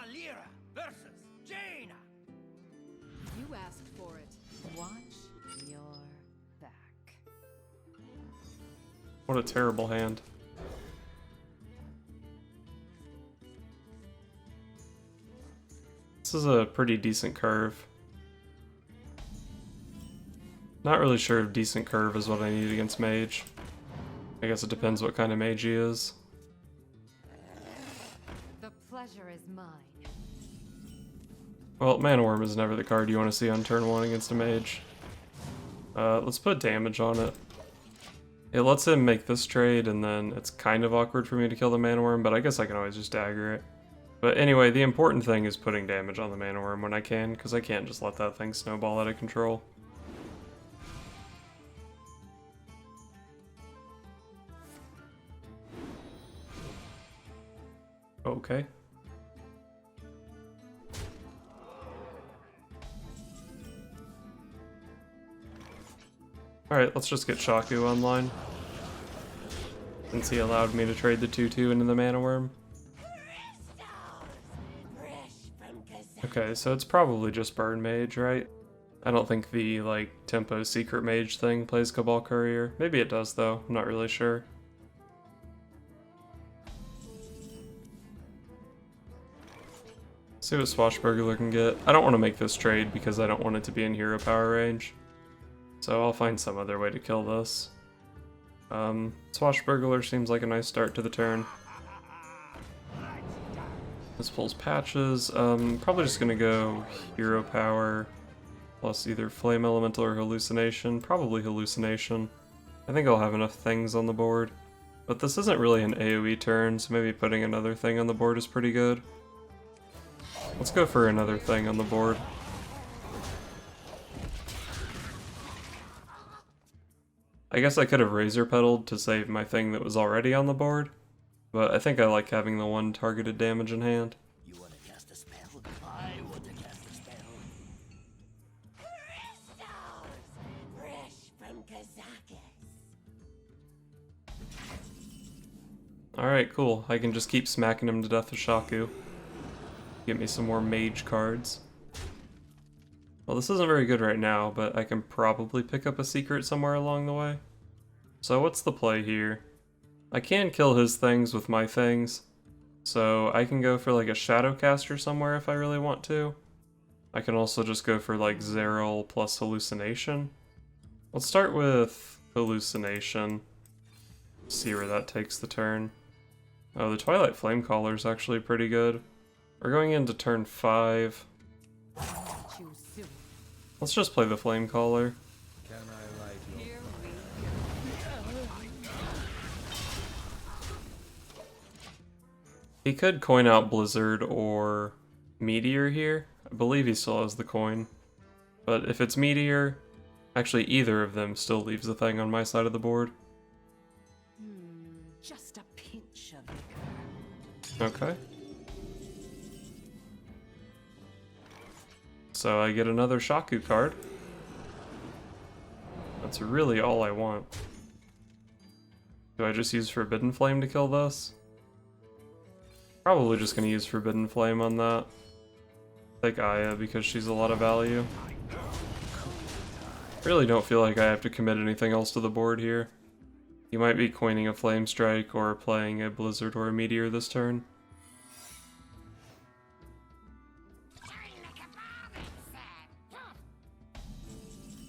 Lyra versus Jaina. You asked for it. Watch your back. What a terrible hand. This is a pretty decent curve. Not really sure if decent curve is what I need against Mage. I guess it depends what kind of Mage he is. The pleasure is mine. Well, Mana Worm is never the card you want to see on turn 1 against a Mage. Let's put damage on it. It lets him make this trade, and then it's kind of awkward for me to kill the Mana Worm, but I guess I can always just dagger it. But anyway, the important thing is putting damage on the Mana Worm when I can, because I can't just let that thing snowball out of control. Okay. Alright, let's just get Shaku online. Since he allowed me to trade the 2/2 into the Mana Worm. Okay, so it's probably just Burn Mage, right? I don't think the, like, Tempo Secret Mage thing plays Cabal Courier. Maybe it does, though. I'm not really sure. See what Swashbuckler can get. I don't want to make this trade because I don't want it to be in hero power range. So I'll find some other way to kill this. Swashbuckler seems like a nice start to the turn. This pulls patches. Probably just gonna go hero power plus either flame elemental or hallucination. Probably hallucination. I think I'll have enough things on the board. But this isn't really an AoE turn, so maybe putting another thing on the board is pretty good. Let's go for another thing on the board. I guess I could have Razor Pedaled to save my thing that was already on the board, but I think I like having the one targeted damage in hand. You want to cast a spell? I want to cast a spell. Crystals, fresh from Kazakis. Alright, cool. I can just keep smacking him to death with Shaku. Get me some more Mage cards. Well, this isn't very good right now, but I can probably pick up a secret somewhere along the way. So what's the play here? I can kill his things with my things, so I can go for like a Shadowcaster somewhere if I really want to. I can also just go for like Zeril plus Hallucination. Let's start with Hallucination. See where that takes the turn. Oh, the Twilight Flamecaller is actually pretty good. We're going into turn 5. Let's just play the Flamecaller. Can I light your He could coin out Blizzard or Meteor here. I believe he still has the coin. But if it's Meteor, actually either of them still leaves the thing on my side of the board. Just a pinch of liquor. Okay. So I get another Shaku card. That's really all I want. Do I just use Forbidden Flame to kill this? Probably just gonna use Forbidden Flame on that. Take Aya because she's a lot of value. Really don't feel like I have to commit anything else to the board here. You might be coining a Flame Strike or playing a Blizzard or a Meteor this turn.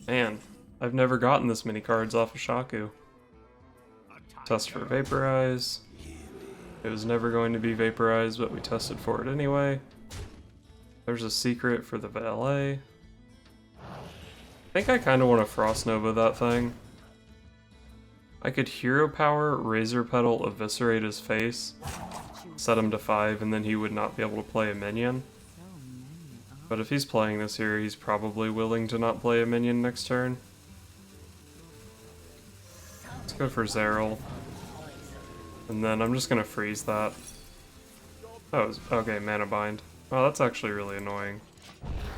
Man, I've never gotten this many cards off of Shaku. Test for Vaporize. It was never going to be Vaporized, but we tested for it anyway. There's a secret for the valet. I think I kind of want to Frost Nova that thing. I could Hero Power, Razor Petal, Eviscerate his face, set him to 5, and then he would not be able to play a minion. But if he's playing this here, he's probably willing to not play a minion next turn. Let's go for Zeril. And then I'm just gonna freeze that. Oh, okay, Mana Bind. Oh, that's actually really annoying.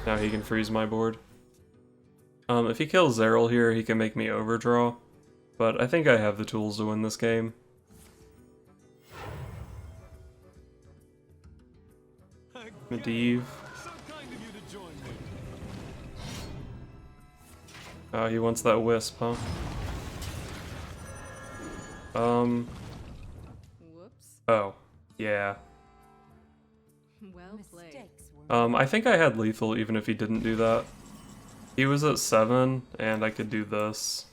Now he can freeze my board. If he kills Zeril here, he can make me overdraw. But I think I have the tools to win this game. Medivh. So kind of you to join me. Oh, he wants that wisp, huh? Whoops. Oh, yeah. Well played. I think I had lethal even if he didn't do that. He was at 7, and I could do this.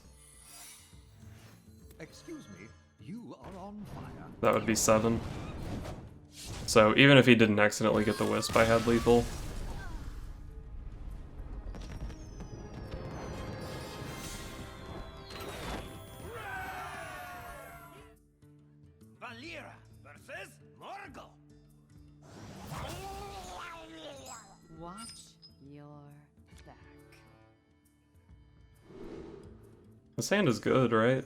Excuse me, you are on fire. That would be 7. So even if he didn't accidentally get the wisp, I had lethal. Valera versus Morgul. Watch your back. This hand is good, right?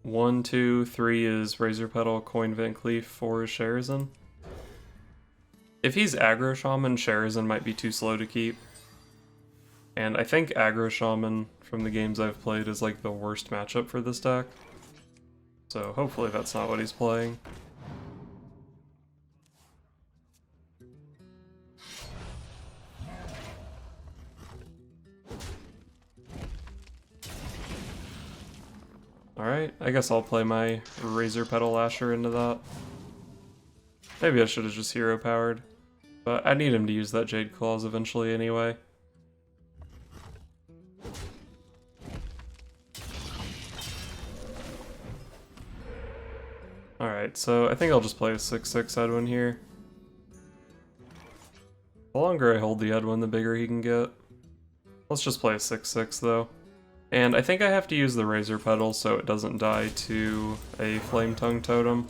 1, 2, 3 is Razor Petal, Coin Van Cleef, 4 is Sherazin. If he's Aggro Shaman, Sherazin might be too slow to keep. And I think Aggro Shaman, from the games I've played, is like the worst matchup for this deck. So hopefully that's not what he's playing. Alright, I guess I'll play my Razor Petal Lasher into that. Maybe I should have just hero powered. But I need him to use that Jade Claws eventually anyway. Alright, so I think I'll just play a 6/6 Edwin here. The longer I hold the Edwin, the bigger he can get. Let's just play a 6/6 though. And I think I have to use the Razor Petal so it doesn't die to a Flame Tongue Totem.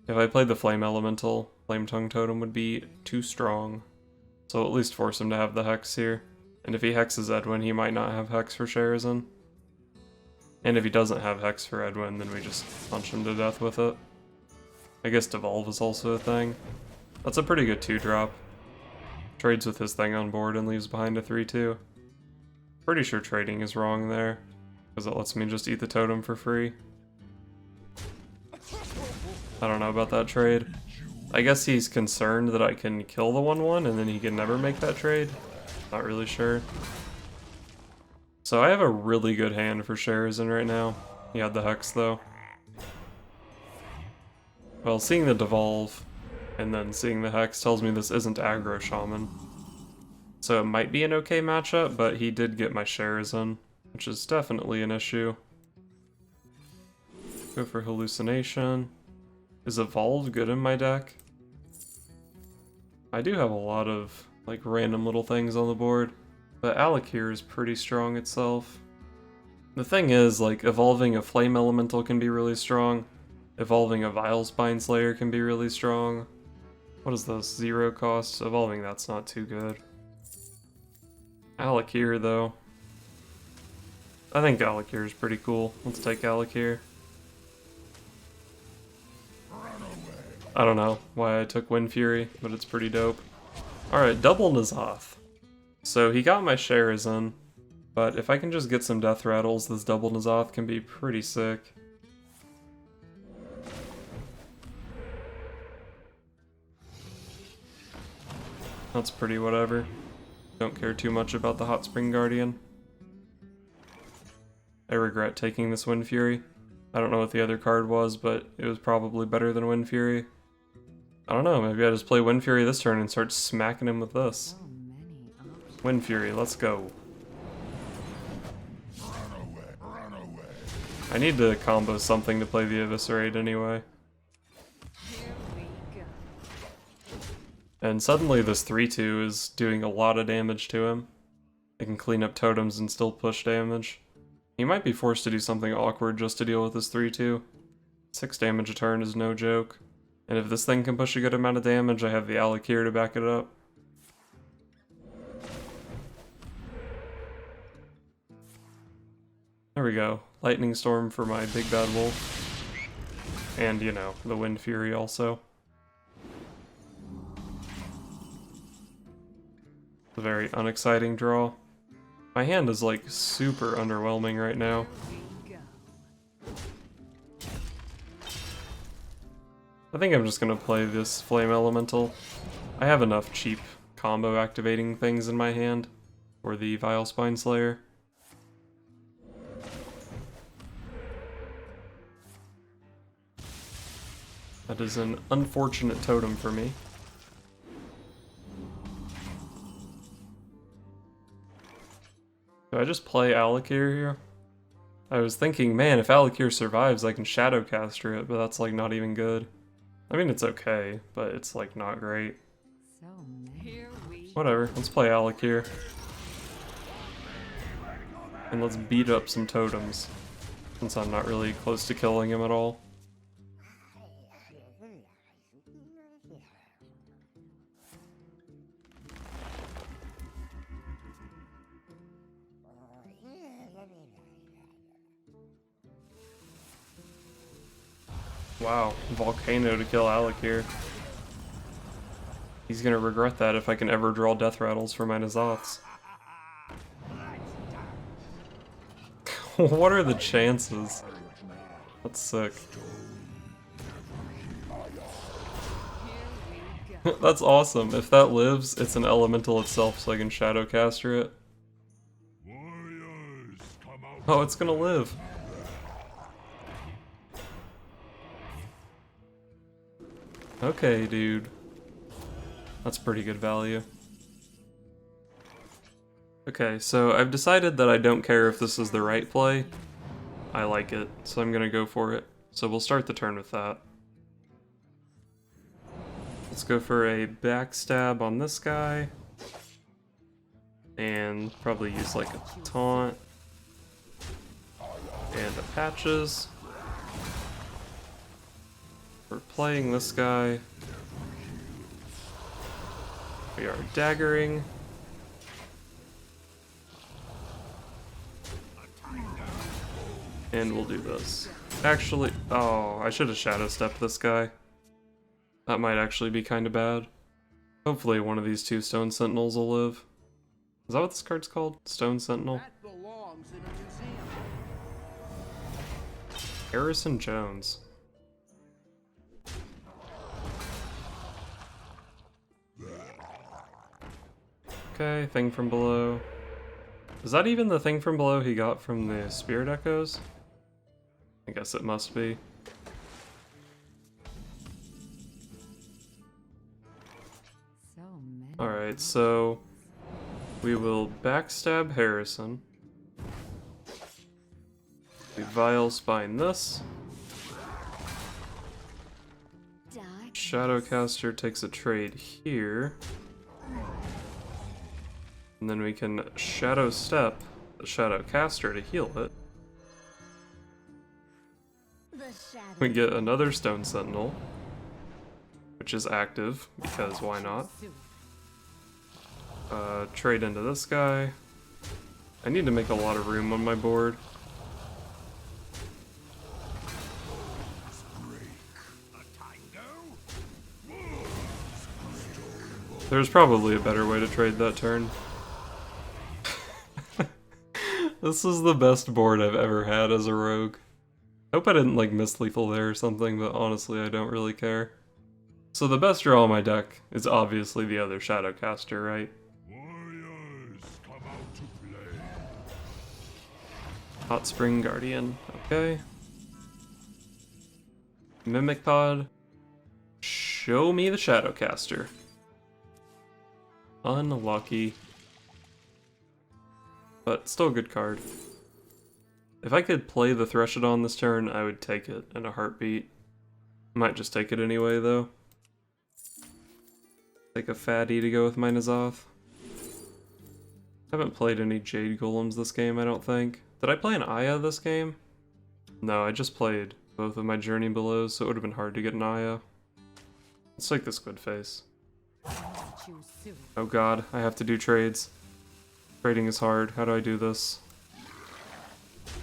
If I played the Flame Elemental, Flame Tongue Totem would be too strong. So at least force him to have the Hex here. And if he hexes Edwin, he might not have Hex for Sherazin. And if he doesn't have Hex for Edwin, then we just punch him to death with it. I guess Devolve is also a thing. That's a pretty good 2-drop. Trades with his thing on board and leaves behind a 3/2. Pretty sure trading is wrong there, because it lets me just eat the totem for free. I don't know about that trade. I guess he's concerned that I can kill the 1/1 and then he can never make that trade. Not really sure. So I have a really good hand for Sherazin right now. He had the Hex though. Well, seeing the Devolve and then seeing the Hex tells me this isn't Aggro Shaman. So it might be an okay matchup, but he did get my Sherazin, which is definitely an issue. Go for Hallucination. Is Evolve good in my deck? I do have a lot of like random little things on the board, but Alakir is pretty strong itself. The thing is, like, evolving a Flame Elemental can be really strong. Evolving a Vile Spine Slayer can be really strong. What is this? 0 cost? Evolving that's not too good. Alakir, though. I think Alakir is pretty cool. Let's take Alakir. I don't know why I took Wind Fury, but it's pretty dope. Alright, double N'Zoth. So he got my Sherazin, but if I can just get some Death Rattles, this double N'Zoth can be pretty sick. That's pretty whatever. Don't care too much about the Hot Spring Guardian. I regret taking this Wind Fury. I don't know what the other card was, but it was probably better than Wind Fury. I don't know, maybe I just play Wind Fury this turn and start smacking him with this. So many options. Wind Fury, let's go. Run away. I need to combo something to play the Eviscerate anyway. Here we go. And suddenly this 3/2 is doing a lot of damage to him. I can clean up totems and still push damage. He might be forced to do something awkward just to deal with this 3/2. 6 damage a turn is no joke. And if this thing can push a good amount of damage, I have the Alakir to back it up. There we go. Lightning Storm for my Big Bad Wolf. And, you know, the Wind Fury also. A very unexciting draw. My hand is like super underwhelming right now. Here we go. I think I'm just gonna play this Flame Elemental. I have enough cheap combo activating things in my hand for the Vile Spine Slayer. That is an unfortunate totem for me. Do I just play Alakir here? I was thinking, man, if Alakir survives, I can Shadowcaster it, but that's like not even good. I mean, it's okay, but it's like not great. So here we Whatever, let's play Alakir. And let's beat up some totems, since I'm not really close to killing him at all. Wow, Volcano to kill Alakir. He's gonna regret that if I can ever draw Death Rattles for my N'Zoths. What are the chances? That's sick. That's awesome. If that lives, it's an elemental itself, so I can Shadowcaster it. Oh, it's gonna live. Okay, dude. That's pretty good value. Okay, so I've decided that I don't care if this is the right play. I like it, so I'm gonna go for it. So we'll start the turn with that. Let's go for a backstab on this guy. And probably use like a taunt. And a patches. We're playing this guy. We are daggering. And we'll do this. Actually, oh, I should have Shadow Stepped this guy. That might actually be kind of bad. Hopefully one of these two Stone Sentinels will live. Is that what this card's called? Stone Sentinel? That belongs in a museum. Harrison Jones. Okay, Thing from Below. Is that even the Thing from Below he got from the Spirit Echoes? I guess it must be. so many. Alright, so we will backstab Harrison. We Vile Spine this. Shadowcaster takes a trade here. And then we can Shadow Step the Shadowcaster to heal it. We get another Stone Sentinel, which is active, because why not? Trade into this guy. I need to make a lot of room on my board. There's probably a better way to trade that turn. This is the best board I've ever had as a rogue. Hope I didn't like miss lethal there or something, but honestly I don't really care. So the best draw on my deck is obviously the other Shadowcaster, right? Warriors, come out to play. Hot Spring Guardian, okay. Mimic Pod. Show me the Shadowcaster. Unlucky. But still a good card. If I could play the Threshodon this turn, I would take it in a heartbeat. Might just take it anyway, though. Take a fatty to go with my N'Zoth. Haven't played any Jade Golems this game, I don't think. Did I play an Aya this game? No, I just played both of my Journey Below, so it would have been hard to get an Aya. Let's take the Squid Face. Oh god, I have to do trades. Trading is hard. How do I do this?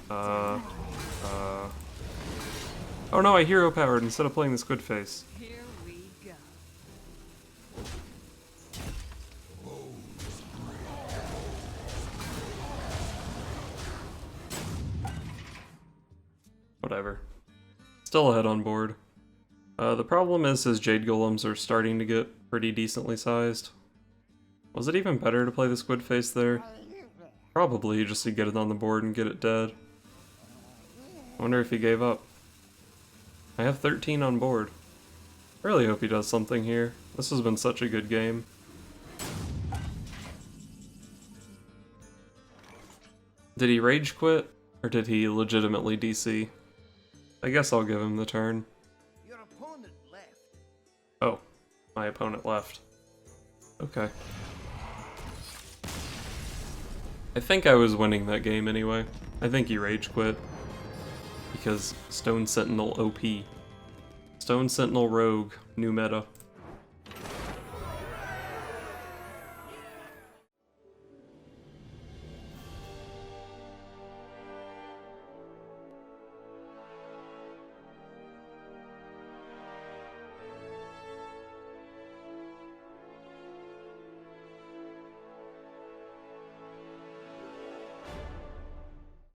Oh no, I hero powered instead of playing the Squid Face. Here we go. Whatever. Still ahead on board. The problem is his Jade Golems are starting to get pretty decently sized. Was it even better to play the Squid Face there? Probably, just to get it on the board and get it dead. I wonder if he gave up. I have 13 on board. Really hope he does something here. This has been such a good game. Did he rage quit? Or did he legitimately DC? I guess I'll give him the turn. Your opponent left. Oh, my opponent left. Okay. I think I was winning that game anyway. I think he rage quit. Because Stone Sentinel OP. Stone Sentinel Rogue, new meta.